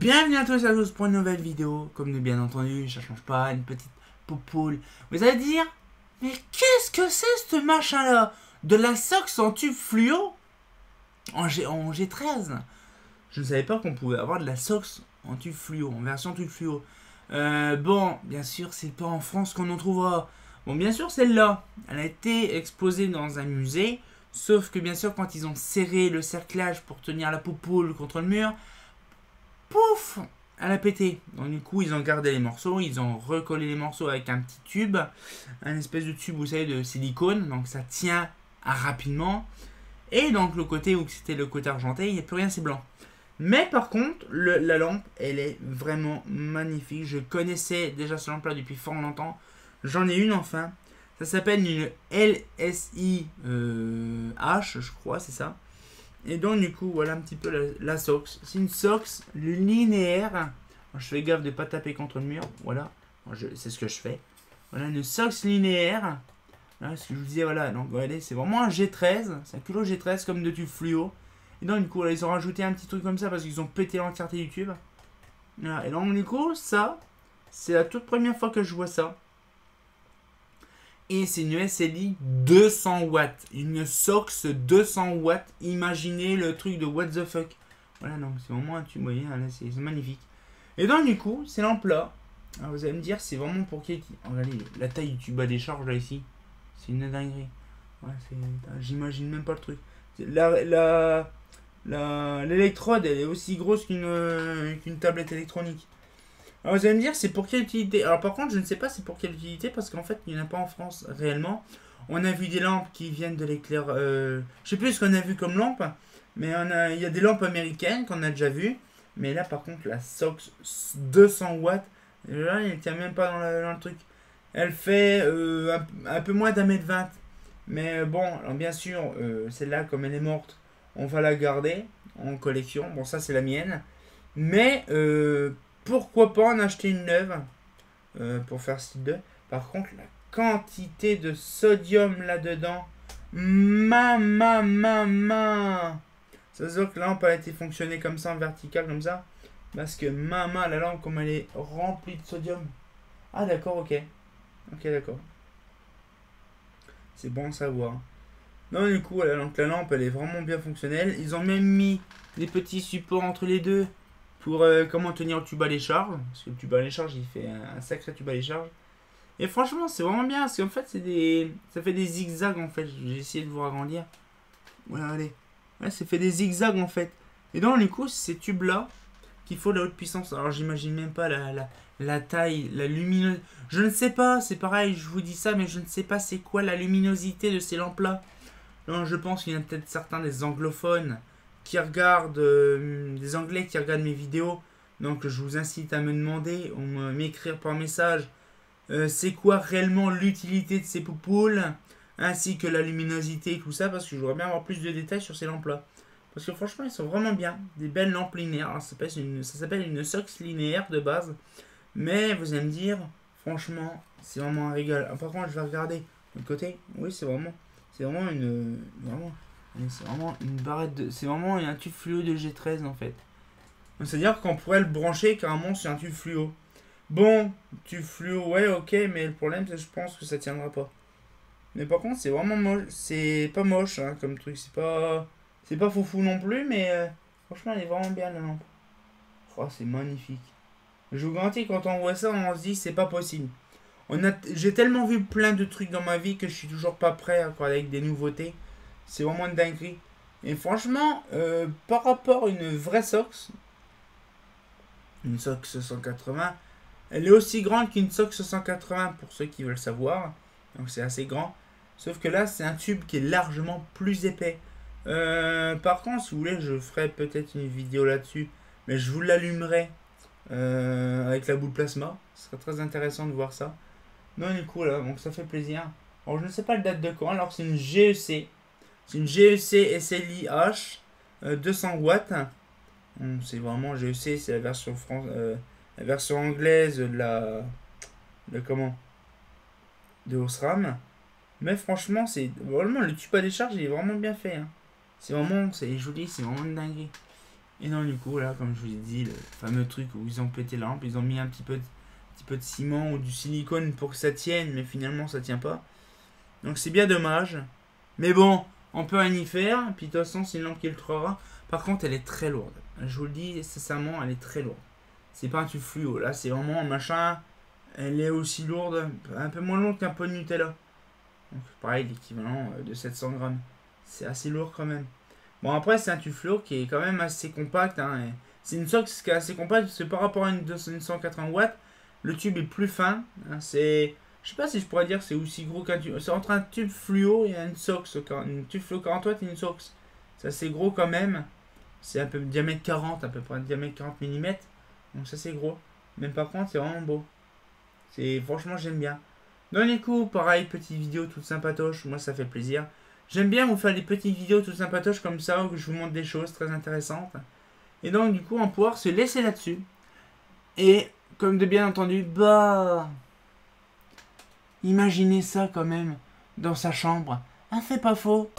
Bienvenue à tous et à tous pour une nouvelle vidéo. Comme de bien entendu, ça change pas, une petite poupoule. Vous allez dire, mais qu'est-ce que c'est ce machin-là? De la Sox en tube fluo en G13. Je ne savais pas qu'on pouvait avoir de la Sox en tube fluo, en version tube fluo. Bon, bien sûr, c'est pas en France qu'on en trouvera. Bon, bien sûr, celle-là, elle a été exposée dans un musée. Sauf que, bien sûr, quand ils ont serré le cerclage pour tenir la poupoule contre le mur, pouf, elle a pété. Donc, du coup, ils ont gardé les morceaux. Ils ont recollé les morceaux avec un petit tube. Un espèce de tube, vous savez, de silicone. Donc, ça tient rapidement. Et donc, le côté où c'était le côté argenté, il n'y a plus rien, c'est blanc. Mais par contre, la lampe, elle est vraiment magnifique. Je connaissais déjà ce lampe-là depuis fort longtemps. J'en ai une enfin. Ça s'appelle une LSI H, je crois, c'est ça. Et donc, du coup, voilà un petit peu la Sox. C'est une Sox linéaire. Alors, je fais gaffe de ne pas taper contre le mur. Voilà, c'est ce que je fais. Voilà, une Sox linéaire. Voilà, ce que je vous disais, voilà. Donc, regardez, c'est vraiment un G13. C'est un culot G13 comme de tube fluo. Et donc, du coup, là, ils ont rajouté un petit truc comme ça parce qu'ils ont pété l'entièreté du tube. Voilà. Et donc, du coup, ça, c'est la toute première fois que je vois ça. Et c'est une SLI 200 watts. Une Sox 200 watts. Imaginez le truc de what the fuck. Voilà, donc c'est vraiment un tube, vous voyez, là, c'est magnifique. Et donc, du coup, ces lampes-là, alors vous allez me dire, c'est vraiment pour qui? Regardez, la taille du tube à décharge, là, ici. C'est une dinguerie. Ouais, j'imagine même pas le truc. L'électrode, elle est aussi grosse qu'une tablette électronique. Alors vous allez me dire, c'est pour quelle utilité? Alors par contre, je ne sais pas c'est pour quelle utilité, parce qu'en fait, il n'y en a pas en France réellement. On a vu des lampes qui viennent de l'éclair... je sais plus ce qu'on a vu comme lampe, mais il y a des lampes américaines qu'on a déjà vues. Mais là, par contre, la Sox 200 watts, là, elle ne tient même pas dans le truc. Elle fait un peu moins d'1m20. Mais bon, alors bien sûr, celle-là, comme elle est morte, on va la garder en collection. Bon, ça, c'est la mienne. Mais... pourquoi pas en acheter une neuve pour faire style 2. Par contre, la quantité de sodium là-dedans, ma. Ça se voit que la lampe a été fonctionnée comme ça, en vertical, comme ça. Parce que la lampe, comme elle est remplie de sodium. Ah, d'accord, ok. Ok, d'accord. C'est bon à savoir. Non, du coup, voilà, donc la lampe, elle est vraiment bien fonctionnelle. Ils ont même mis des petits supports entre les deux. Pour comment tenir le tube à décharge. Parce que le tube à décharge, il fait un sacré tube à décharge. Et franchement, c'est vraiment bien. Parce qu'en fait, ça fait des zigzags en fait. J'ai essayé de vous agrandir. Voilà, allez. Ouais, ça fait des zigzags en fait. Et donc, du coup, ces tubes-là, qu'il faut de la haute puissance. Alors, j'imagine même pas la taille, la luminosité. Je ne sais pas, c'est pareil, je vous dis ça, mais je ne sais pas c'est quoi la luminosité de ces lampes-là. Non, je pense qu'il y en a peut-être certains des anglophones qui regardent, des anglais qui regardent mes vidéos, donc je vous incite à me demander ou m'écrire par message c'est quoi réellement l'utilité de ces poupoules, ainsi que la luminosité et tout ça, parce que je voudrais bien avoir plus de détails sur ces lampes là, parce que franchement ils sont vraiment bien, des belles lampes linéaires. Alors, ça s'appelle une Sox linéaire de base, mais vous allez me dire franchement c'est vraiment un régal. Ah, par contre je vais regarder de côté, oui c'est vraiment une c'est vraiment une barrette de... C'est vraiment un tube fluo de G13 en fait. C'est-à-dire qu'on pourrait le brancher carrément sur un tube fluo. Bon, tube fluo, ouais, ok, mais le problème c'est que je pense que ça tiendra pas. Mais par contre, c'est vraiment moche. C'est pas moche hein, comme truc. C'est pas foufou non plus, mais franchement, elle est vraiment bien la lampe. Oh, c'est magnifique. Je vous garantis, quand on voit ça, on se dit c'est pas possible. J'ai tellement vu plein de trucs dans ma vie que je suis toujours pas prêt avec des nouveautés. C'est vraiment une dinguerie. Et franchement, par rapport à une vraie Sox, une Sox 180, elle est aussi grande qu'une Sox 180 pour ceux qui veulent savoir. Donc c'est assez grand. Sauf que là, c'est un tube qui est largement plus épais. Par contre, si vous voulez, je ferai peut-être une vidéo là-dessus. Mais je vous l'allumerai avec la boule plasma. Ce serait très intéressant de voir ça. Non, du coup, là, donc ça fait plaisir. Alors, je ne sais pas la date de quand. Alors, c'est une GEC. C'est une GEC SLI H 200 watts. C'est vraiment GEC, c'est la version la version anglaise de Osram. Mais franchement, c'est vraiment le tube à décharge, il est vraiment bien fait. Hein. C'est joli, c'est vraiment une dinguerie. Et non, du coup, là, comme je vous ai dit, le fameux truc où ils ont pété la lampe, ils ont mis un petit peu de ciment ou du silicone pour que ça tienne, mais finalement ça tient pas. Donc c'est bien dommage. Mais bon, on peut rien y faire. Puis de toute façon, c'est une lampe qui est ultra rare. Par contre, elle est très lourde. Je vous le dis sincèrement, elle est très lourde. C'est pas un tube fluo. Là, c'est vraiment un machin. Elle est aussi lourde, un peu moins lourde qu'un pot de Nutella. Donc pareil, l'équivalent de 700 grammes. C'est assez lourd quand même. Bon, après, c'est un tube fluo qui est quand même assez compact. Hein, c'est une sox qui est assez compacte. C'est par rapport à une 180 watts. Le tube est plus fin. Hein, c'est. Je sais pas si je pourrais dire c'est aussi gros qu'un tube. C'est entre un tube fluo et une sox. Une tube fluo 40 watts et une sox. C'est assez gros quand même. C'est un peu diamètre 40, à peu près diamètre 40 mm. Donc ça c'est gros. Mais par contre c'est vraiment beau. C'est franchement j'aime bien. Donc du coup pareil, petite vidéo toute sympatoche. Moi ça fait plaisir. J'aime bien vous faire des petites vidéos toutes sympatoches comme ça où je vous montre des choses très intéressantes. Et donc du coup on va pouvoir se laisser là-dessus. Et comme de bien entendu, bah... Imaginez ça quand même dans sa chambre. Ah, c'est pas faux.